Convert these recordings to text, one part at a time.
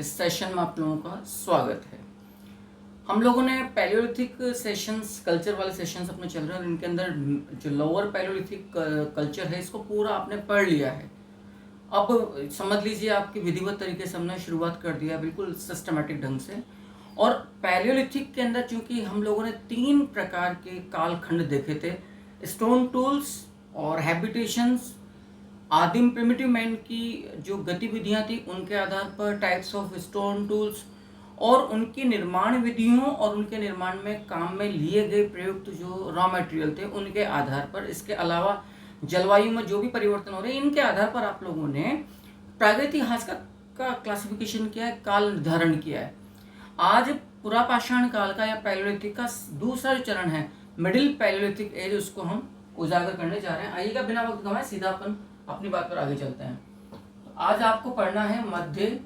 इस सेशन में आप लोगों का स्वागत है। हम लोगों ने पैलियोलिथिक सेशंस, कल्चर वाले सेशंस अपने चल रहे हैं और इनके अंदर जो लोअर पैलियोलिथिक कल्चर है इसको पूरा आपने पढ़ लिया है। अब समझ लीजिए आपकी विधिवत तरीके से हमने शुरुआत कर दिया बिल्कुल सिस्टमेटिक ढंग से। और पैलियोलिथिक के अंदर चूंकि हम लोगों ने 3 प्रकार के कालखंड देखे थे, स्टोन टूल्स और हैबिटेशंस, आदिम प्रिमिटिव मैन की जो गतिविधियां थी उनके आधार पर टाइप्स ऑफ स्टोन टूल्स और उनकी निर्माण विधियों और उनके निर्माण में काम में लिए गए प्रयुक्त जो रॉ मटेरियल थे उनके आधार पर, इसके अलावा जलवायु में जो भी परिवर्तन हो रहे हैं इनके आधार पर आप लोगों ने प्रागैतिहास का क्लासिफिकेशन किया है, काल निर्धारण किया है। आज पुरापाषाण काल का या पैलियोलिथिक का दूसरा जो चरण है, मिडिल पैलियोलिथिक एज, उसको हम उजागर करने जा रहे हैं। आइएगा बिना वक्त गंवाए सीधा अपन अपनी बात पर आगे चलते हैं। तो आज आपको पढ़ना है मध्य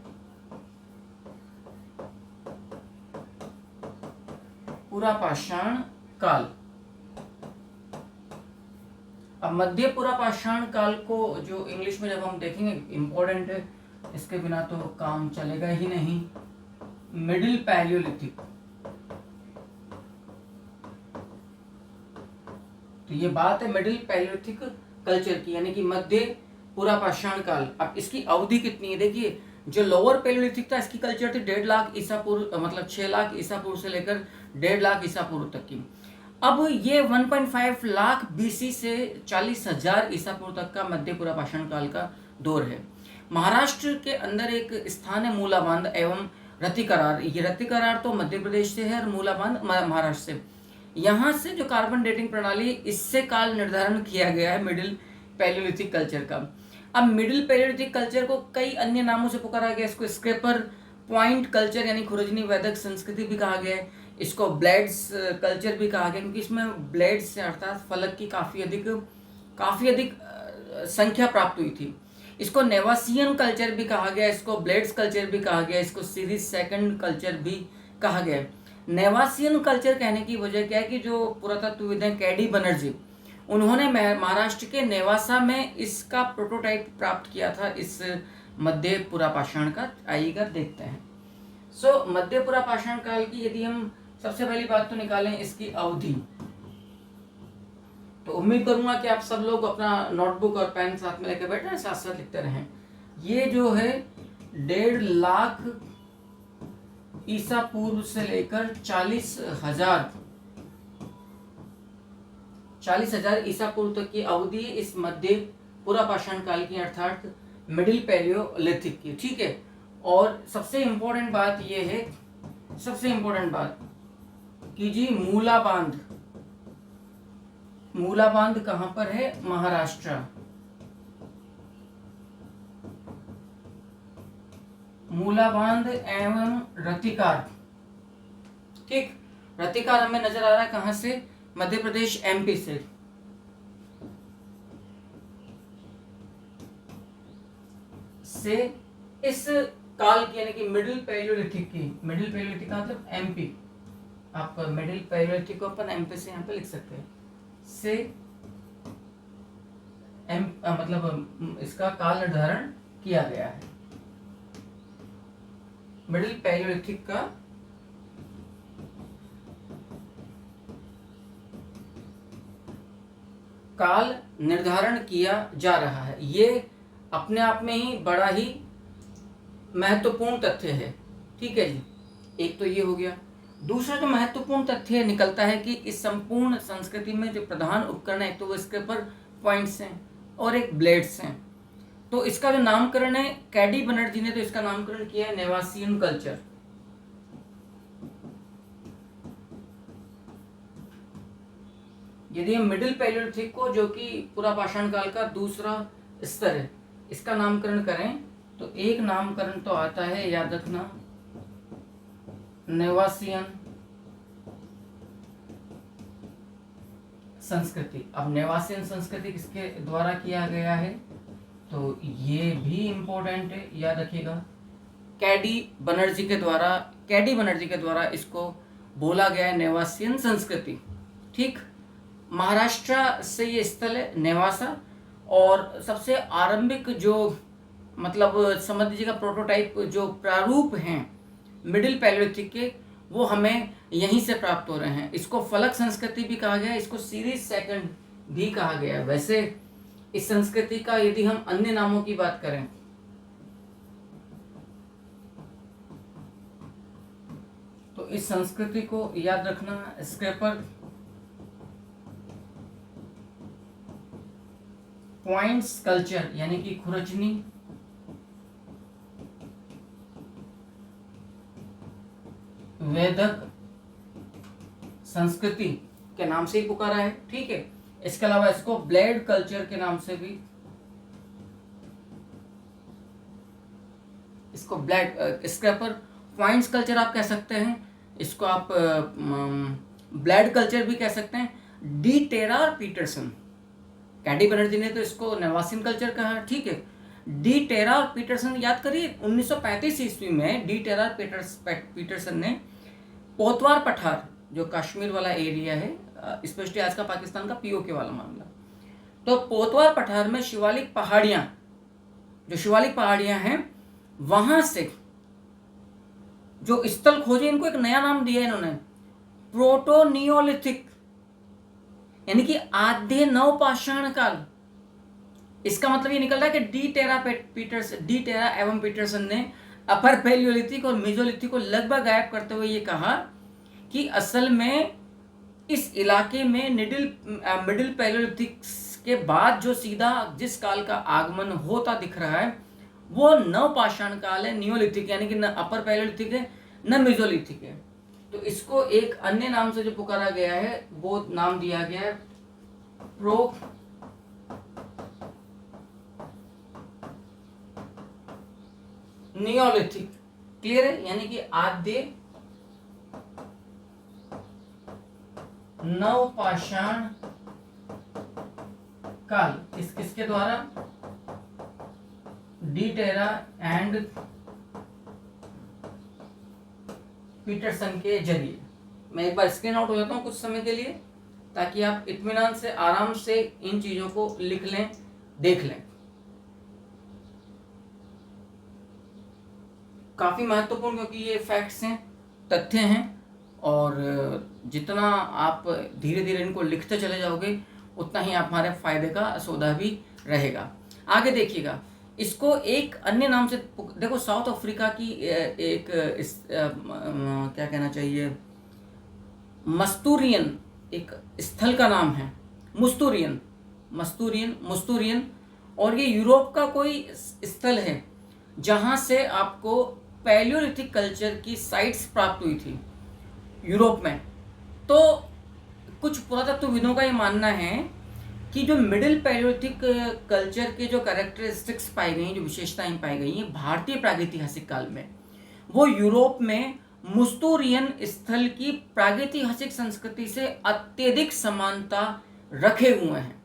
पुरापाषाण काल। अब मध्य पुरापाषाण काल को जो इंग्लिश में जब हम देखेंगे इंपॉर्टेंट है, इसके बिना तो काम चलेगा ही नहीं। मिडिल पैलियोलिथिक, तो ये बात है मिडिल पैलियोलिथिक कल्चर की, यानी कि मध्य पुरापाषाण काल। अब इसकी अवधि कितनी है देखिए, जो लोअर पैलियोलिथिक था इसकी कल्चर थी 1.5 लाख ईसा पूर्व, मतलब 6 लाख ईसा पूर्व से लेकर 1.5 लाख ईसा पूर्व तक की। अब ये 1.5 लाख बीसी से 40,000 ईसा पूर्व तक का मध्य पुरापाषाण काल का दौर है। महाराष्ट्र के अंदर एक स्थान है मूलाबांध एवं रतिकरार। ये रतिकरार तो मध्य प्रदेश से है और मूलाबांध महाराष्ट्र से। यहाँ से जो कार्बन डेटिंग प्रणाली, इससे काल निर्धारण किया गया है मिडिल पैलियोलिथिक कल्चर का। अब मिडिल पैलियोलिथिक कल्चर को कई अन्य नामों से पुकारा गया। इसको स्क्रेपर पॉइंट कल्चर यानी खुरजनी वैदक संस्कृति भी कहा गया है। इसको ब्लेड्स कल्चर भी कहा गया क्योंकि इसमें ब्लेड्स से अर्थात फलक की काफ़ी अधिक संख्या प्राप्त हुई थी। इसको नेवासियन कल्चर भी कहा गया, इसको ब्लेड्स कल्चर भी कहा गया, इसको सीरीज सेकंड कल्चर भी कहा गया। नेवासियन कल्चर कहने की वजह क्या है कि जो पुरातत्वविद हैं कैडी बनर्जी, उन्होंने महाराष्ट्र के नेवासा में इसका प्रोटोटाइप प्राप्त किया था इस मध्य पुरापाषाण का। आइएगा देखते हैं। मध्य पुरापाषाण काल की यदि हम सबसे पहली बात तो निकालें इसकी अवधि, तो उम्मीद करूंगा कि आप सब लोग अपना नोटबुक और पेन साथ में लेकर बैठे, साथ साथ लिखते रहें। ये जो है 1.5 लाख ईसा पूर्व से लेकर 40,000 ईसा पूर्व तक की अवधि इस मध्य पुरापाषाण काल की, अर्थात मिडिल पैलियोलिथिक की। ठीक है। और सबसे इंपॉर्टेंट बात यह है, कि जी मूलाबांध कहां पर है? महाराष्ट्र। मूलाबांध एवं रतिकार। ठीक, रतिकार हमें नजर आ रहा है कहां से? मध्य प्रदेश एमपी से। इस काल की यानी कि मिडिल पैलियोलिथिक का मतलब एमपी, आप मिडिल पैलियोलिथिक को अपन एमपी से यहाँ पे लिख सकते हैं। मतलब इसका काल निर्धारण किया गया है। मिडिल पैलियोलिथिक का काल निर्धारण किया जा रहा है। ये अपने आप में ही बड़ा ही महत्वपूर्ण तथ्य है। ठीक है जी, एक तो ये हो गया। दूसरा जो महत्वपूर्ण तथ्य निकलता है कि इस संपूर्ण संस्कृति में जो प्रधान उपकरण है तो वो स्क्रेपर पॉइंट्स हैं और एक ब्लेड्स हैं। तो इसका जो नामकरण है कैडी बनर्जी ने, तो इसका नामकरण किया है नेवासियन कल्चर। यदि हम मिडिल पैलियोलिथिक को, जो कि पुरापाषाण काल का दूसरा स्तर है, इसका नामकरण करें तो एक नामकरण तो आता है, याद रखना, नेवासियन संस्कृति। अब नेवासियन संस्कृति किसके द्वारा किया गया है? तो ये भी इंपॉर्टेंट है, याद रखिएगा, कैडी बनर्जी के द्वारा इसको बोला गया है नेवासियन संस्कृति। ठीक, महाराष्ट्र से ये स्थल है नेवासा। और सबसे आरंभिक जो मतलब समझ लीजिएगा प्रोटोटाइप जो प्रारूप हैं मिडिल पैलियोलिथिक के, वो हमें यहीं से प्राप्त हो रहे हैं। इसको फलक संस्कृति भी कहा गया है, इसको सीरीज सेकंड भी कहा गया है। वैसे इस संस्कृति का यदि हम अन्य नामों की बात करें तो इस संस्कृति को याद रखना, स्क्रैपर पॉइंट्स कल्चर यानी कि खुरचनी वेदक संस्कृति के नाम से ही पुकारा है, ठीक है। इसके अलावा इसको ब्लेड कल्चर के नाम से भी, इसको ब्लेड स्क्रैपर पॉइंट्स कल्चर आप कह सकते हैं, इसको आप ब्लेड कल्चर भी कह सकते हैं। डी टेरा पीटरसन, कैडी बनर्जी ने तो इसको नेवासिन कल्चर कहा, ठीक है। डी टेरा और पीटरसन याद करिए 1935 ईस्वी में डी टेरा पीटरसन ने पोतवार पठार, जो कश्मीर वाला एरिया है, स्पेशली आज का पाकिस्तान का पीओके वाला मामला, तो पोतवार पठार में शिवालिक पहाड़ियां, जो शिवालिक पहाड़ियां हैं, वहां से जो स्थल खोजे, इनको एक नया नाम दिया इन्होंने, प्रोटो नियोलिथिक, यानी कि आद्य नवपाषाण काल। इसका मतलब ये निकल रहा है कि डी टेरा एवं पीटरसन ने अपर पैलियोलिथिक और मेसोलिथिक को लगभग गायब करते हुए ये कहा कि असल में इस इलाके में मिडिल पैलियोलिथिक के बाद जो सीधा जिस काल का आगमन होता दिख रहा है वो नवपाषाण काल है, नियोलिथिक, यानी कि न अपर पैलियोलिथिक है न मेसोलिथिक है। तो इसको एक अन्य नाम से जो पुकारा गया है वो नाम दिया गया है प्रो नियोलिथिक। क्लियर है, यानी कि आद्य नवपाषाण काल किसके द्वारा, डी टेरा एंड पीटरसन के जरिए। मैं एक बार स्क्रीन आउट हो जाता हूं कुछ समय के लिए ताकि आप इत्मीनान से आराम से इन चीजों को लिख लें, देख लें। काफी महत्वपूर्ण, क्योंकि ये फैक्ट्स हैं, तथ्य हैं, और जितना आप धीरे धीरे इनको लिखते चले जाओगे उतना ही आप हमारे फायदे का सौदा भी रहेगा। आगे देखिएगा, इसको एक अन्य नाम से देखो, साउथ अफ्रीका की एक क्या कहना चाहिए, मस्तूरियन एक स्थल का नाम है, मुस्तूरियन, और ये यूरोप का कोई स्थल है जहां से आपको पैलियोलिथिक कल्चर की साइट्स प्राप्त हुई थी यूरोप में। तो कुछ पुरातत्वविदों का ये मानना है कि जो मिडिल पैलियोलिथिक कल्चर के जो कैरेक्टरिस्टिक्स पाई गई, जो विशेषताएं पाई गई हैं भारतीय प्रागैतिहासिक काल में, वो यूरोप में मुस्तूरियन स्थल की प्रागैतिहासिक संस्कृति से अत्यधिक समानता रखे हुए हैं,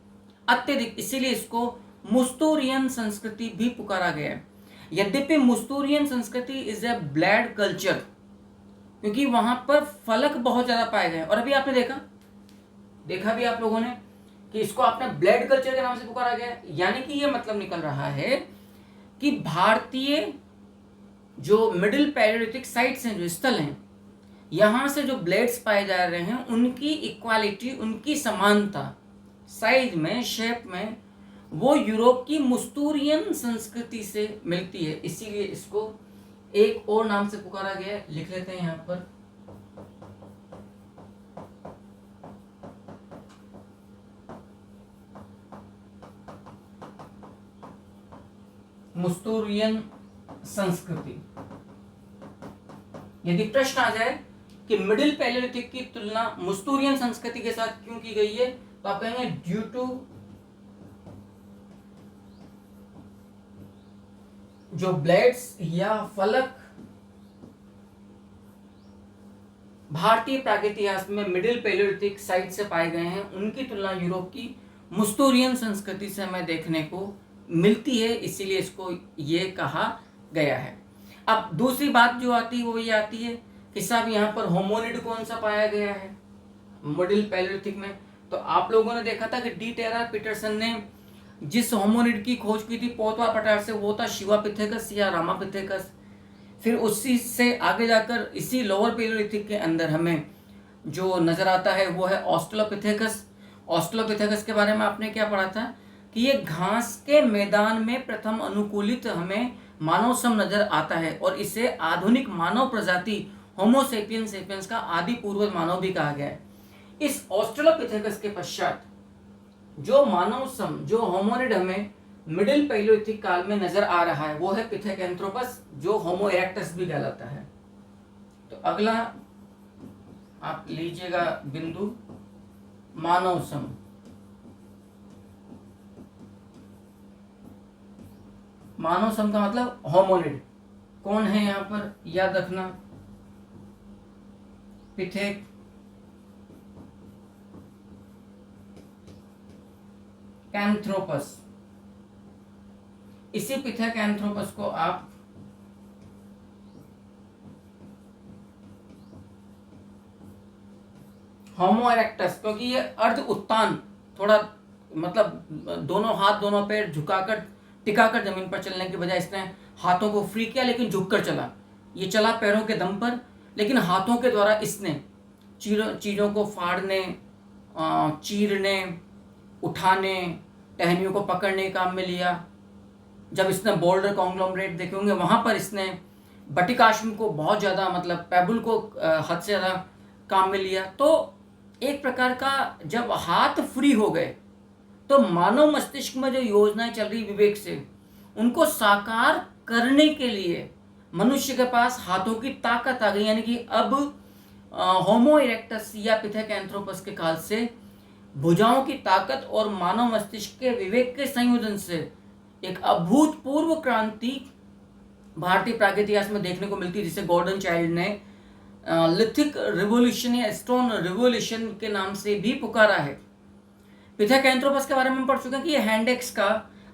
अत्यधिक, इसीलिए इसको मुस्तूरियन संस्कृति भी पुकारा गया है। यद्यपि मुस्तूरियन संस्कृति इज ए ब्लेड कल्चर, क्योंकि वहां पर फलक बहुत ज्यादा पाए गए। और अभी आपने देखा भी आप लोगों ने कि इसको आपने ब्लेड कल्चर के नाम से पुकारा गया, यानी कि ये मतलब निकल रहा है कि भारतीय जो मिडिल पैलियोलिथिक साइट्स हैं, जो स्थल हैं, यहां से जो ब्लेड्स पाए जा रहे हैं उनकी इक्वालिटी, उनकी समानता साइज में, शेप में, वो यूरोप की मुस्तूरियन संस्कृति से मिलती है। इसीलिए इसको एक और नाम से पुकारा गया है, लिख लेते हैं यहां पर, मुस्तूरियन संस्कृति। यदि प्रश्न आ जाए कि मिडिल पैलियोलिथिक की तुलना मुस्तूरियन संस्कृति के साथ क्यों की गई है, तो आप कहेंगे ड्यू टू जो ब्लेड्स या फलक भारतीय प्रागैतिहास में मिडिल पैलियोलिथिक साइट से पाए गए हैं, उनकी तुलना यूरोप की मुस्तूरियन संस्कृति से हमें देखने को मिलती है, इसीलिए इसको ये कहा गया है। अब दूसरी बात जो आती है वो ये आती है कि साहब यहाँ पर होमोनिड कौन सा पाया गया है मिडिल पैलियोलिथिक में। तो आप लोगों ने देखा था कि डी टेरा पीटरसन ने जिस होमोनिड की खोज की थी पोतवार पठार से वो था शिवापिथेकस या रामापिथेकस। फिर उसी से आगे जाकर इसी लोअर पेलियोलिथिक के अंदर हमें जो नज़र आता है वो है ऑस्ट्रेलोपिथेकस। ऑस्ट्रेलोपिथेकस के बारे में आपने क्या पढ़ा था कि ये घास के मैदान में प्रथम अनुकूलित हमें मानव सम नजर आता है और इसे आधुनिक मानव प्रजाति होमो सेपियंस सेपियंस का आदि पूर्वज मानव भी कहा गया है। इस ऑस्ट्रेलोपिथेकस के पश्चात जो मानव सम जो होमोनिड हमें मिडिल पैलियोलिथिक काल में नजर आ रहा है वो है पिथेकैंथ्रोपस, जो होमो इरेक्टस भी कहलाता है। तो अगला आप लीजिएगा बिंदु मानव सम। मानव सम का मतलब होमोनिड कौन है यहां पर याद रखना, पिथेकैंथ्रोपस। इसी पिथेकैंथ्रोपस को आप होमो इरेक्टस, क्योंकि ये अर्ध उत्तान, थोड़ा मतलब दोनों हाथ दोनों पैर झुकाकर टिकाकर जमीन पर चलने की बजाय इसने हाथों को फ्री किया लेकिन झुककर चला। ये चला पैरों के दम पर लेकिन हाथों के द्वारा इसने चीज़ों को फाड़ने, चीरने, उठाने, टहनियों को पकड़ने काम में लिया। जब इसने बोल्डर कॉन्ग्लोमरेट देखे होंगे वहाँ पर इसने बटिकाश्म को बहुत ज़्यादा मतलब पेबल को हद से ज़्यादा काम में लिया। तो एक प्रकार का जब हाथ फ्री हो गए तो मानव मस्तिष्क में जो योजनाएं चल रही विवेक से उनको साकार करने के लिए मनुष्य के पास हाथों की ताकत आ गई। यानी कि अब होमो इरेक्टस या पिथेकैंथ्रोपस के काल से भुजाओं की ताकत और मानव मस्तिष्क के विवेक के संयोजन से एक अभूतपूर्व क्रांति भारतीय प्राग इतिहास में देखने को मिलती है, जिसे गॉर्डन चाइल्ड ने लिथिक रिवोल्यूशन या स्टोन रिवोल्यूशन के नाम से भी पुकारा है। पिथेकैंथ्रोपस के बारे में पढ़ चुके हैं कि ये हैंड एक्स का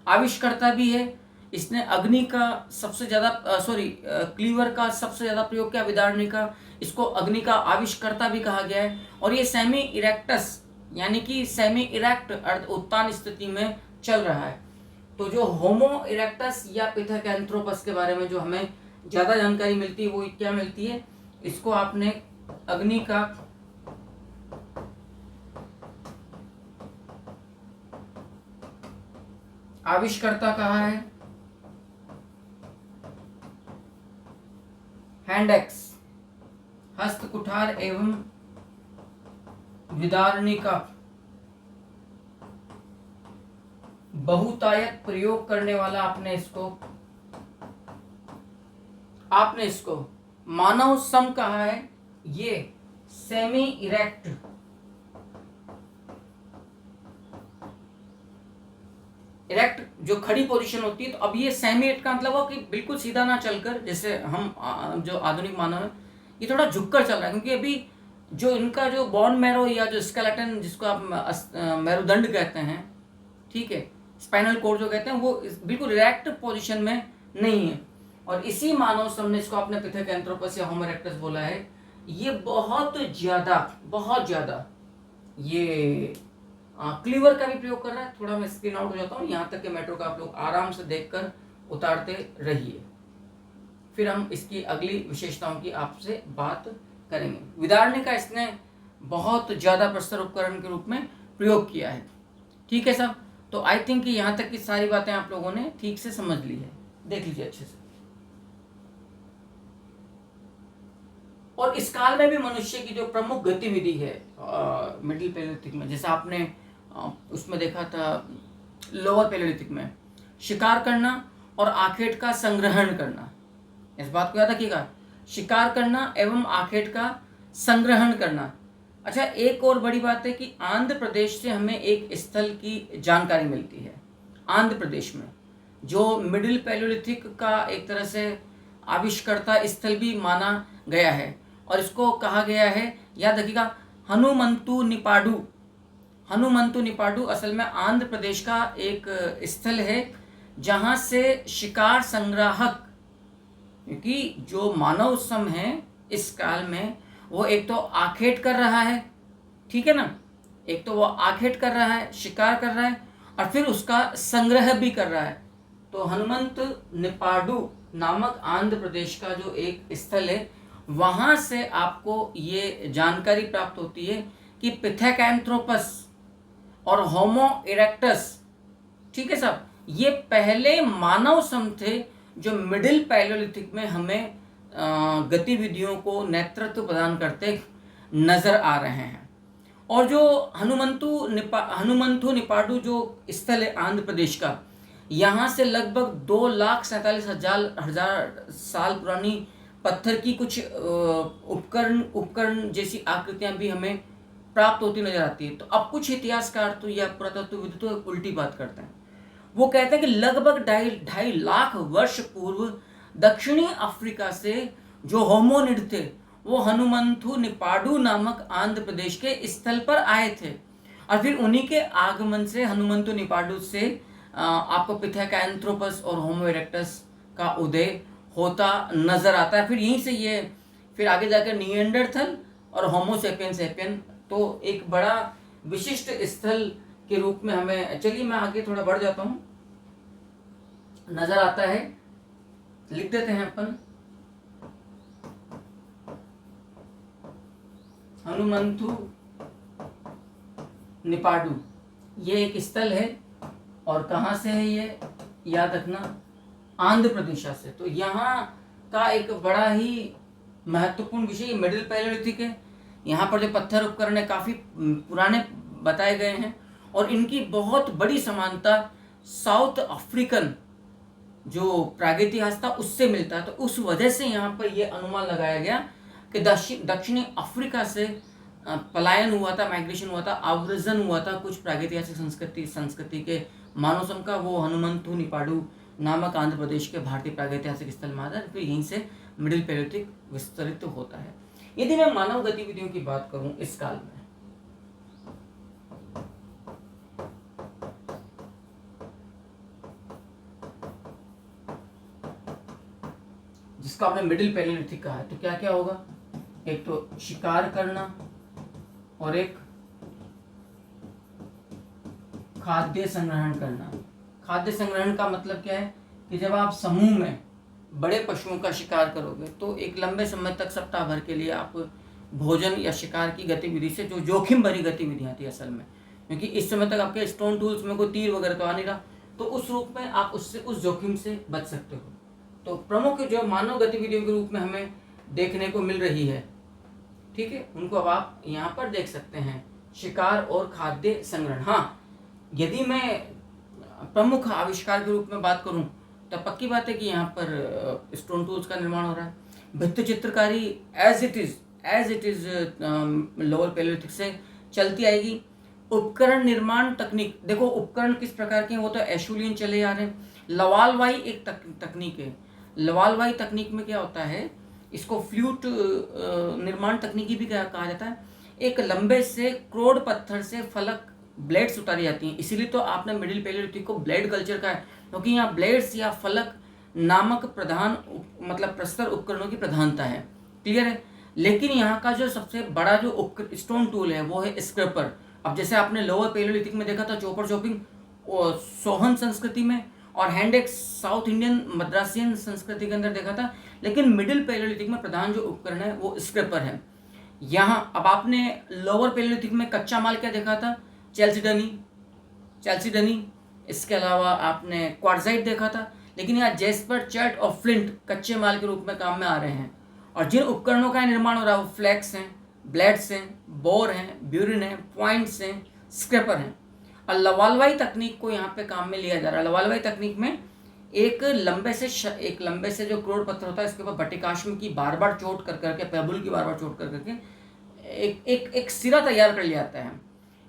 आविष्कर्ता भी है। इसने अग्नि का सबसे ज़्यादा क्लीवर का सबसे ज़्यादा प्रयोग किया, विदारणी का। इसको अग्नि का आविष्कर्ता भी कहा गया है। और ये सेमी इरेक्टस यानी कि सेमी इरेक्ट अर्ध उत्तान स्थिति में चल रहा है। तो जो होमो इरेक्टस या पिथेकैंथ्रोपस के बारे में जो हमें ज़्यादा जानकारी मिलती है वो क्या मिलती है, इसको आपने अग्नि का आविष्कर्ता कहा है, हैंड एक्स हस्त कुठार एवं विदारणी का बहुतायत प्रयोग करने वाला आपने इसको मानव सम कहा है। ये सेमी इरेक्ट जो खड़ी पोजीशन होती है, तो अब ये सेमी इरेक्ट का मतलब हो कि बिल्कुल सीधा ना चलकर, जैसे हम जो आधुनिक मानव है ये थोड़ा झुककर चल रहा है, क्योंकि अभी जो इनका जो बोन मैरो या जो स्केलेटन जिसको आप मेरुदंड कहते हैं, ठीक है, स्पाइनल कोड जो कहते हैं, वो बिल्कुल इरेक्ट पोजीशन में नहीं है। और इसी मानव सम ने इसको आपने पिथेकैंथ्रोपस या होमो इरेक्टस बोला है। ये बहुत ज़्यादा ये क्लीवर का भी प्रयोग कर रहा है। थोड़ा मैं स्क्रीन आउट हो जाता हूँ, यहाँ तक के मैटर का आप लोग आराम से देखकर उतारते रहिए, फिर हम इसकी अगली विशेषताओं की आपसे बात करेंगे। विदारणी का इसने बहुत ज़्यादा प्रस्तर उपकरण के रूप में प्रयोग किया है। ठीक है साहब, तो आई थिंक कि यहाँ तक की सारी बातें आप लोगों ने ठीक से समझ ली है। देख लीजिए अच्छे से। और इस काल में भी मनुष्य की जो प्रमुख गतिविधि है मिडिल पैलियोलिथिक में, जैसा आपने उसमें देखा था लोअर पैलियोलिथिक में, शिकार करना और आखेट का संग्रहण करना। इस बात को याद रखिएगा, शिकार करना एवं आखेट का संग्रहण करना। अच्छा, एक और बड़ी बात है कि आंध्र प्रदेश से हमें एक स्थल की जानकारी मिलती है। आंध्र प्रदेश में जो मिडिल पैलियोलिथिक का एक तरह से आविष्कर्ता स्थल भी माना गया है, और इसको कहा गया है, याद रखिएगा, हनुमंतु निपाडु असल में आंध्र प्रदेश का एक स्थल है जहाँ से शिकार संग्राहक, क्योंकि जो मानव सम है इस काल में वो एक तो आखेट कर रहा है, ठीक है ना, एक तो वो आखेट कर रहा है, शिकार कर रहा है, और फिर उसका संग्रह भी कर रहा है। तो हनुमंत निपाडु नामक आंध्र प्रदेश का जो एक स्थल है, वहां से आपको ये जानकारी प्राप्त होती है कि पिथेकैंथ्रोपस और होमो इरेक्टस, ठीक है साहब, ये पहले मानव सम थे जो मिडिल पैलियोलिथिक में हमें गतिविधियों को नेतृत्व प्रदान करते नजर आ रहे हैं। और जो हनुमंथु निपाडु जो स्थल है आंध्र प्रदेश का, यहाँ से लगभग 2,47,000 साल पुरानी पत्थर की कुछ उपकरण जैसी आकृतियां भी हमें प्राप्त होती नजर आती है। तो अब कुछ इतिहासकार तो या पुरातत्वविद तो उल्टी बात करते हैं। वो कहते हैं कि लगभग 2.5 लाख वर्ष पूर्व दक्षिणी अफ्रीका से जो होमोनिड थे वो हनुमंथु निपाडु नामक आंध्र प्रदेश के स्थल पर आए थे, और फिर उन्हीं के आगमन से हनुमंथु निपाडु से आपको पिथेकैंथ्रोपस और होमो इरेक्टस का उदय होता नजर आता है। फिर यहीं से ये फिर आगे जाकर निएंडरथल और होमो सेपियन सेपियन, तो एक बड़ा विशिष्ट स्थल के रूप में हमें, चलिए मैं आगे थोड़ा बढ़ जाता हूं, नजर आता है, लिख देते हैं अपन हनुमंथु निपाडु, ये एक स्थल है और कहाँ से है ये याद रखना, आंध्र प्रदेश से। तो यहाँ का एक बड़ा ही महत्वपूर्ण विषय मिडिल पैलियोलिथिक है। यहाँ पर जो पत्थर उपकरण है काफी पुराने बताए गए हैं और इनकी बहुत बड़ी समानता साउथ अफ्रीकन जो प्रागैतिहास था उससे मिलता है। तो उस वजह से यहाँ पर यह अनुमान लगाया गया कि दक्षिणी अफ्रीका से पलायन हुआ था, माइग्रेशन हुआ था, आवर्जन हुआ था कुछ प्रागैतिहासिक संस्कृति के मानव सम का, वो हनुमंथु निपाडु नामक आंध्र प्रदेश के भारतीय प्रागैतिहासिक स्थल में आता है। फिर यहीं से मिडिल पैलियोलिथिक विस्तरित होता है। यदि मैं मानव गतिविधियों की बात करूं इस काल में, जिसका आपने मिडिल पैलियोलिथिक कहा है, तो क्या क्या होगा, एक तो शिकार करना और एक खाद्य संग्रहण करना। खाद्य संग्रहण का मतलब क्या है कि जब आप समूह में बड़े पशुओं का शिकार करोगे तो एक लंबे समय तक सप्ताह भर के लिए आप भोजन या शिकार की गतिविधि से, जो जोखिम भरी गतिविधियां थी असल में, क्योंकि इस समय तक आपके स्टोन टूल्स में कोई तीर वगैरह तो आ नहीं रहा, तो उस रूप में आप उससे उस जोखिम से बच सकते हो। तो प्रमुख जो मानव गतिविधियों के रूप में हमें देखने को मिल रही है, ठीक है, उनको अब आप यहाँ पर देख सकते हैं, शिकार और खाद्य संग्रहण। हाँ, यदि मैं प्रमुख आविष्कार के रूप में बात करूं तो पक्की बात है कि यहाँ पर स्टोन टूल्स का निर्माण हो रहा है। भित्ति चित्रकारी as it is lower palaeolithic से चलती आएगी। उपकरण निर्माण तकनीक, देखो उपकरण किस प्रकार के हैं, वो तो एशुलियन चले आ रहे हैं। लवालवाई एक तकनीक है। लवालवाई तकनीक में क्या होता है, इसको फ्लूट निर्माण तकनीकी भी कहा जाता है। एक लंबे से क्रोड पत्थर से फलक ब्लेड्स उतारी जाती हैं, इसीलिए तो आपने मिडिल पैलियोलिथिक को ब्लेड कल्चर का है, क्योंकि यहाँ ब्लेड्स या फलक नामक प्रधान मतलब प्रस्तर उपकरणों की प्रधानता है। क्लियर है। लेकिन यहाँ का जो सबसे बड़ा जो स्टोन टूल है वो है स्क्रैपर। अब जैसे आपने लोअर पैलियोलिथिक में देखा था चॉपर चॉपिंग सोहन संस्कृति में, और हैंड एक्स साउथ इंडियन मद्रासियन संस्कृति के अंदर देखा था, लेकिन मिडिल पैलियोलिथिक में प्रधान जो उपकरण है वो स्क्रैपर है। यहाँ अब आपने लोअर पैलियोलिथिक में कच्चा माल क्या देखा था, चैल्सीडनी, इसके अलावा आपने क्वार्ट्जाइट देखा था, लेकिन यहाँ जेस्पर, चैट और फ्लिंट कच्चे माल के रूप में काम में आ रहे हैं। और जिन उपकरणों का निर्माण हो रहा है वो फ्लैक्स हैं, ब्लेड्स हैं, बोर हैं, ब्यूरिन हैं, पॉइंट्स हैं, स्क्रैपर हैं। और लवालवाई तकनीक को यहाँ पे काम में लिया जा रहा है। लवालवाई तकनीक में एक लंबे से जो क्रोड पत्थर होता है, इसके ऊपर बटिकाश्म की बार बार चोट कर करके, पेबुल की बार बार चोट कर करके एक सिरा तैयार कर लिया जाता है।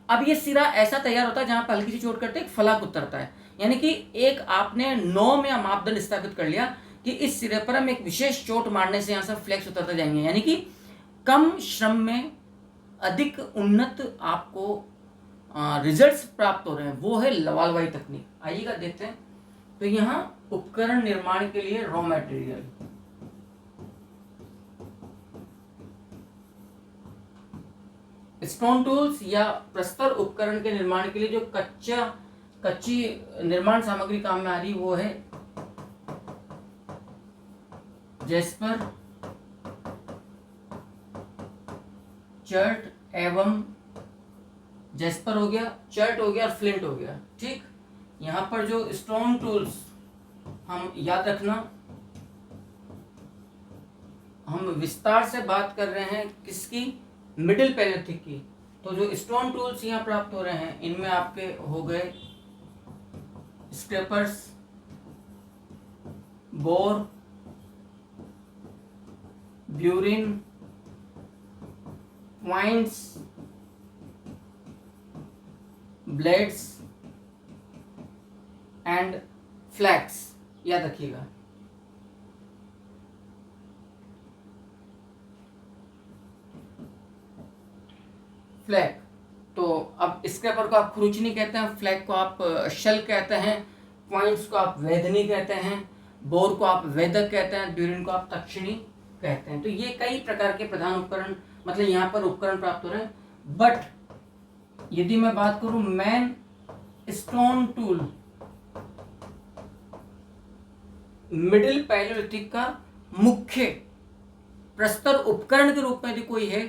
अब ये सिरा ऐसा तैयार होता है जहां पर हल्की सी चोट करते एक फलक उतरता है, यानी कि एक आपने नॉर्म या मापदंड स्थापित कर लिया कि इस सिरे पर हम एक विशेष चोट मारने से यहाँ से फ्लेक्स उतरते जाएंगे, यानी कि कम श्रम में अधिक उन्नत आपको रिजल्ट्स प्राप्त हो रहे हैं, वो है लवालवाई तकनीक। आइएगा देखते हैं। तो यहाँ उपकरण निर्माण के लिए रॉ मटेरियल, स्टोन टूल्स या प्रस्तर उपकरण के निर्माण के लिए जो कच्ची निर्माण सामग्री काम में आ रही वो है जेस्पर, चर्ट एवं जेस्पर हो गया, चर्ट हो गया और फ्लिंट हो गया। ठीक, यहां पर जो स्टोन टूल्स हम याद रखना, हम विस्तार से बात कर रहे हैं किसकी, मिडिल पैलेयोलिथिक की। तो जो स्टोन टूल्स यहाँ प्राप्त हो रहे हैं इनमें आपके हो गए scrapers, bore, burin, points, blades and flakes, याद रखिएगा। फ्लैग, तो अब स्क्रैपर को आप खुरुचनी कहते हैं, फ्लैग को आप शल कहते हैं, पॉइंट्स को आप वेदनी कहते हैं, बोर को आप वेदक कहते हैं, ब्यूरिन को आप तक्षिणी कहते हैं। तो ये कई प्रकार के प्रधान उपकरण, मतलब यहाँ पर उपकरण प्राप्त हो रहे हैं। बट यदि मैं बात करूं मेन स्टोन टूल मिडिल पैलेयोलिथिक का मुख्य प्रस्तर उपकरण के रूप में यदि कोई है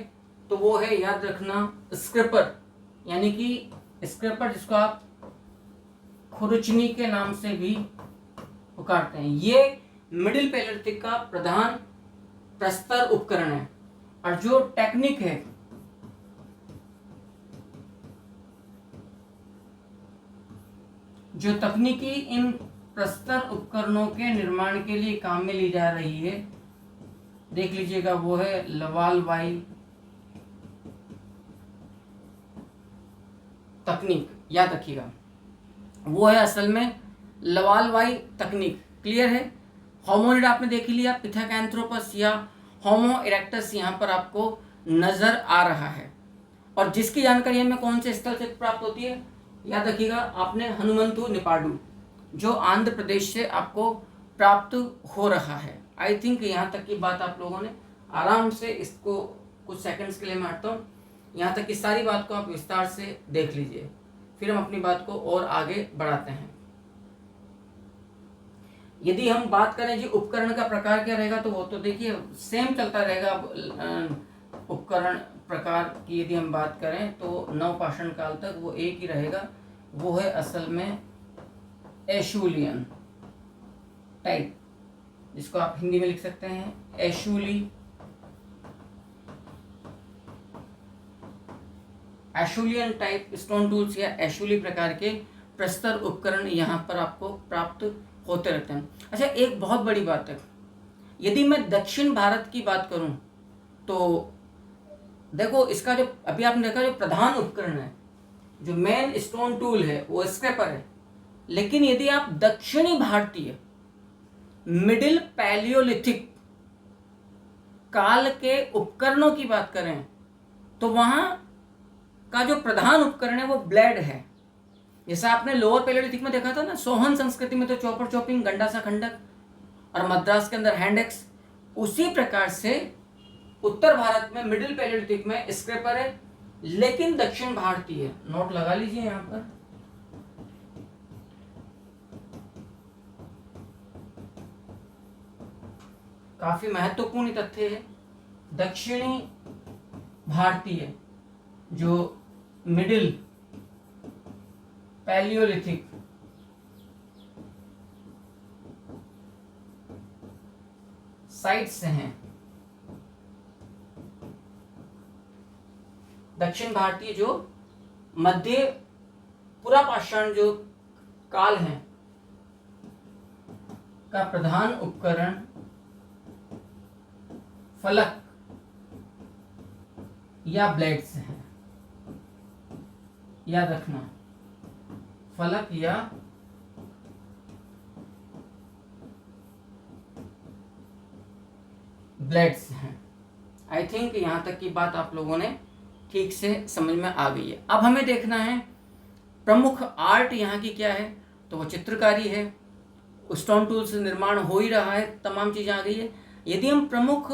तो वो है, याद रखना, स्क्रैपर, यानी कि स्क्रैपर जिसको आप खुरुचनी के नाम से भी पुकारते हैं। ये मिडिल पैलेयोलिथिक का प्रधान प्रस्तर उपकरण है। और जो टेक्निक है, जो तकनीकी इन प्रस्तर उपकरणों के निर्माण के लिए काम में ली जा रही है, देख लीजिएगा, वो है लवालवाई तकनीक, याद रखिएगा, वो है असल में लवालवाई तकनीक। क्लियर है? होमोनिड आपने देख लिया, पिथेकैंथ्रोपस या होमो इरेक्टस यहाँ पर आपको नजर आ रहा है। और जिसकी जानकारी हमें कौन से स्थल से प्राप्त होती है, याद रखिएगा आपने, हनुमंतु निपाडु, जो आंध्र प्रदेश से आपको प्राप्त हो रहा है। आई थिंक यहाँ तक की बात आप लोगों ने आराम से, इसको कुछ सेकंड्स के लिए मैं हटता हूँ, यहाँ तक की सारी बात को आप विस्तार से देख लीजिए, फिर हम अपनी बात को और आगे बढ़ाते हैं। यदि हम बात करें जी उपकरण का प्रकार क्या रहेगा, तो वो तो देखिए सेम चलता रहेगा। उपकरण प्रकार की यदि हम बात करें तो नवपाषाण काल तक वो एक ही रहेगा, वो है असल में एशुलियन टाइप, जिसको आप हिंदी में लिख सकते हैं एशुली, एशुलियन टाइप स्टोन टूल्स या एशुली प्रकार के प्रस्तर उपकरण यहाँ पर आपको प्राप्त होते रहते हैं। अच्छा, एक बहुत बड़ी बात है, यदि मैं दक्षिण भारत की बात करूं तो देखो, इसका जो अभी आपने देखा, जो प्रधान उपकरण है, जो मेन स्टोन टूल है वो स्क्रैपर है। लेकिन यदि आप दक्षिणी भारतीय मिडिल पैलियोलिथिक काल के उपकरणों की बात करें तो वहां का जो प्रधान उपकरण है वो ब्लेड है। जैसा आपने लोअर पैलियोलिथिक में देखा था ना, सोहन संस्कृति में तो चॉपर चॉपिंग, गंडासा खंडक, और मद्रास के अंदर हैंड एक्स, उसी प्रकार से उत्तर भारत में मिडिल पैलियोलिथिक में स्क्रैपर है। लेकिन दक्षिण भारतीय, नोट लगा लीजिए यहां पर, काफी महत्वपूर्ण तथ्य है, दक्षिणी भारतीय जो मिडिल पैलियोलिथिक साइट से हैं, दक्षिण भारतीय जो मध्य पुरापाषाण जो काल है का प्रधान उपकरण फलक या ब्लेड्स हैं, याद रखना, फलक या ब्लेड्स हैं। आई थिंक यहां तक की बात आप लोगों ने ठीक से समझ में आ गई है। अब हमें देखना है प्रमुख आर्ट यहाँ की क्या है, तो वो चित्रकारी है। स्टोन टूल से निर्माण हो ही रहा है, तमाम चीज़ें आ गई है। यदि हम प्रमुख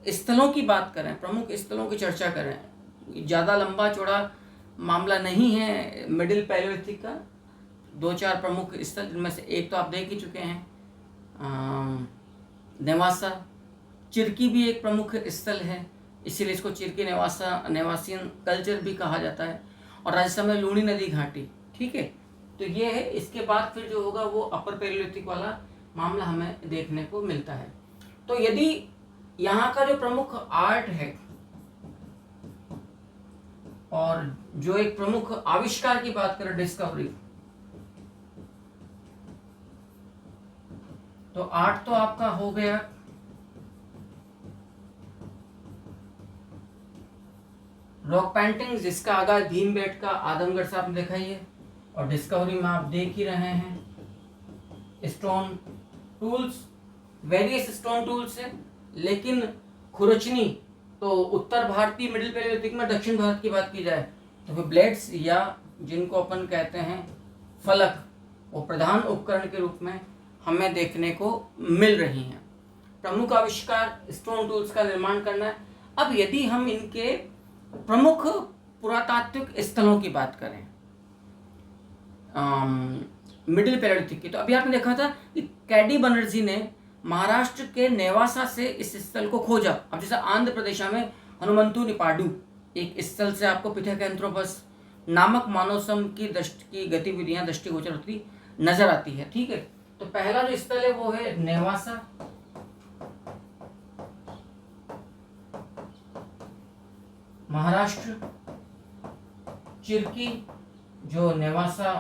स्थलों की बात करें, प्रमुख स्थलों की चर्चा करें, ज़्यादा लंबा चौड़ा मामला नहीं है मिडिल पैलियोलिथिक का, दो चार प्रमुख स्थल, जिनमें से एक तो आप देख ही चुके हैं, नेवासा। चिरकी भी एक प्रमुख स्थल है, इसीलिए इसको चिरकी नेवासियन कल्चर भी कहा जाता है। और राजस्थान में लूणी नदी घाटी, ठीक है। तो ये है। इसके बाद फिर जो होगा वो अपर पैलियोलिथिक वाला मामला हमें देखने को मिलता है। तो यदि यहाँ का जो प्रमुख आर्ट है और जो एक प्रमुख आविष्कार की बात करें, डिस्कवरी, तो आर्ट तो आपका हो गया रॉक पेंटिंग, जिसका आगाज भीमबेटका आदमगढ़ से आपने देखा ही है। और डिस्कवरी में आप देख ही रहे हैं stone tools, various stone tools है। लेकिन खुरचनी तो उत्तर भारतीय मिडिल पैलियोलिथिक में, दक्षिण भारत की बात की जाए तो फिर ब्लेड्स या जिनको अपन कहते हैं फलक, वो प्रधान उपकरण के रूप में हमें देखने को मिल रही हैं। प्रमुख आविष्कार स्टोन टूल्स का निर्माण करना है। अब यदि हम इनके प्रमुख पुरातात्विक स्थलों की बात करें मिडिल पैलियोलिथिक की, तो अभी आपने देखा था कि कैडी बनर्जी ने महाराष्ट्र के नेवासा से इस स्थल को खोजा। अब जैसे आंध्र प्रदेश में हनुमंतु निपाडु एक स्थल से आपको पिथेकैंथ्रोपस नामक मानव सम की गतिविधियां दृष्टिगोचर होती नजर आती है, ठीक है। तो पहला जो स्थल है वो है नेवासा, महाराष्ट्र, चिरकी जो नेवासा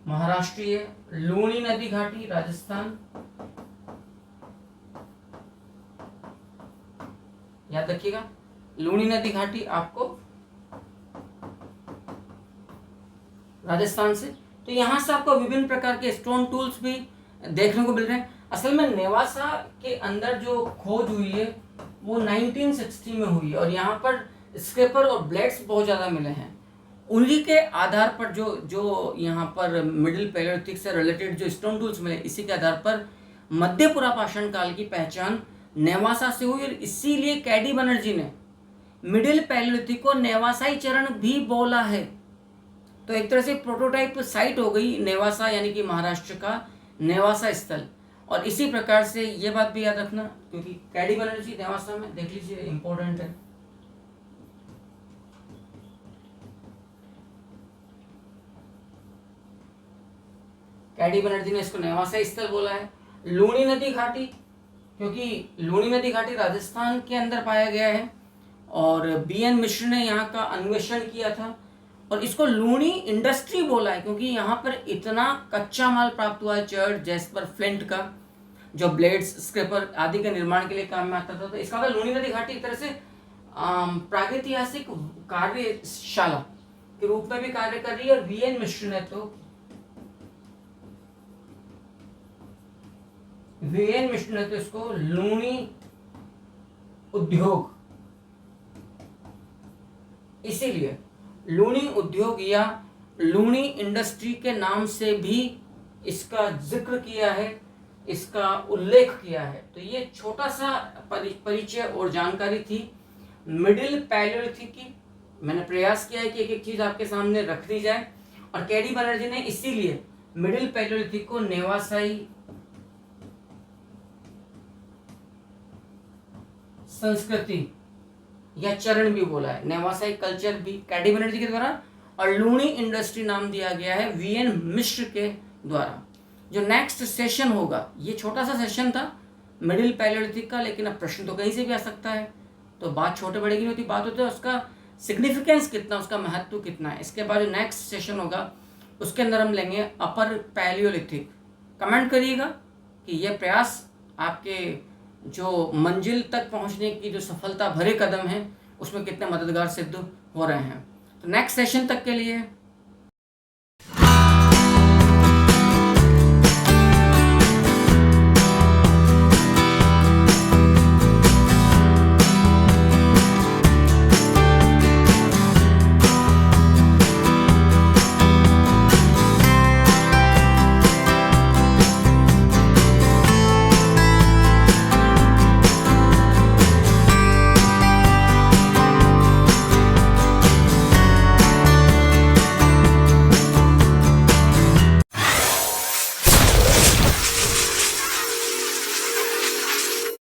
महाराष्ट्रीय, लूणी नदी घाटी राजस्थान, याद रखिएगा लूणी नदी घाटी आपको राजस्थान से। तो यहां से आपको विभिन्न प्रकार के स्टोन टूल्स भी देखने को मिल रहे हैं। असल में नेवासा के अंदर जो खोज हुई है वो 1960 में हुई है और यहाँ पर स्क्रेपर और ब्लेड्स बहुत ज़्यादा मिले हैं। उन्हीं के आधार पर जो यहाँ पर मिडिल पैलियोलिथिक से रिलेटेड जो स्टोन टूल्स मिले, इसी के आधार पर मध्य पुरापाषाण काल की पहचान नेवासा से हुई। और इसीलिए कैडी बनर्जी ने मिडिल पैलियोलिथिक को नेवासाई चरण भी बोला है। तो एक तरह से प्रोटोटाइप साइट हो गई नेवासा, यानी कि महाराष्ट्र का नेवासा स्थल। और इसी प्रकार से ये बात भी याद रखना, क्योंकि कैडी बनर्जी नेवासा में, देख लीजिए इंपॉर्टेंट है। कैडी बनर्जी ने इसको नेवासा स्थल बोला है। लूणी नदी घाटी, क्योंकि लूणी नदी घाटी राजस्थान के अंदर पाया गया है और बीएन मिश्र ने यहाँ का अन्वेषण किया था। और इसको लूणी इंडस्ट्री बोला है क्योंकि यहाँ पर इतना कच्चा माल प्राप्त हुआ है, चर्ड, जैस्पर, फ्लिंट का, जो ब्लेड्स, स्क्रेपर आदि के निर्माण के लिए काम में आता था। तो इसका लूणी नदी घाटी एक तरह से प्रागैतिहासिक कार्यशाला के रूप में भी कार्य कर रही है। और वीएन मिश्र ने तो इसको लूणी उद्योग, इसीलिए लूणी उद्योग या लूणी इंडस्ट्री के नाम से भी इसका जिक्र किया है, इसका उल्लेख किया है। तो ये छोटा सा परिचय और जानकारी थी मिडिल पैलियोलिथिक की। मैंने प्रयास किया है कि एक एक चीज आपके सामने रख दी जाए। और कैडी बनर्जी ने इसीलिए मिडिल पैलियोलिथिक को नेवासाई संस्कृति या चरण भी बोला है, नेवासाई कल्चर भी कैडी बनर्जी के द्वारा, और लूणी इंडस्ट्री नाम दिया गया है वीएन मिश्र के द्वारा। जो नेक्स्ट सेशन होगा, ये छोटा सा सेशन था मिडिल पैलियोलिथिक का, लेकिन अब प्रश्न तो कहीं से भी आ सकता है। तो बात छोटे बड़े की नहीं होती, बात होती है उसका सिग्निफिकेंस कितना, उसका महत्व कितना है। इसके बाद जो नेक्स्ट सेशन होगा उसके अंदर हम लेंगे अपर पैलियोलिथिक। कमेंट करिएगा कि यह प्रयास आपके जो मंजिल तक पहुंचने की जो सफलता भरे कदम हैं उसमें कितने मददगार सिद्ध हो रहे हैं। तो नेक्स्ट सेशन तक के लिए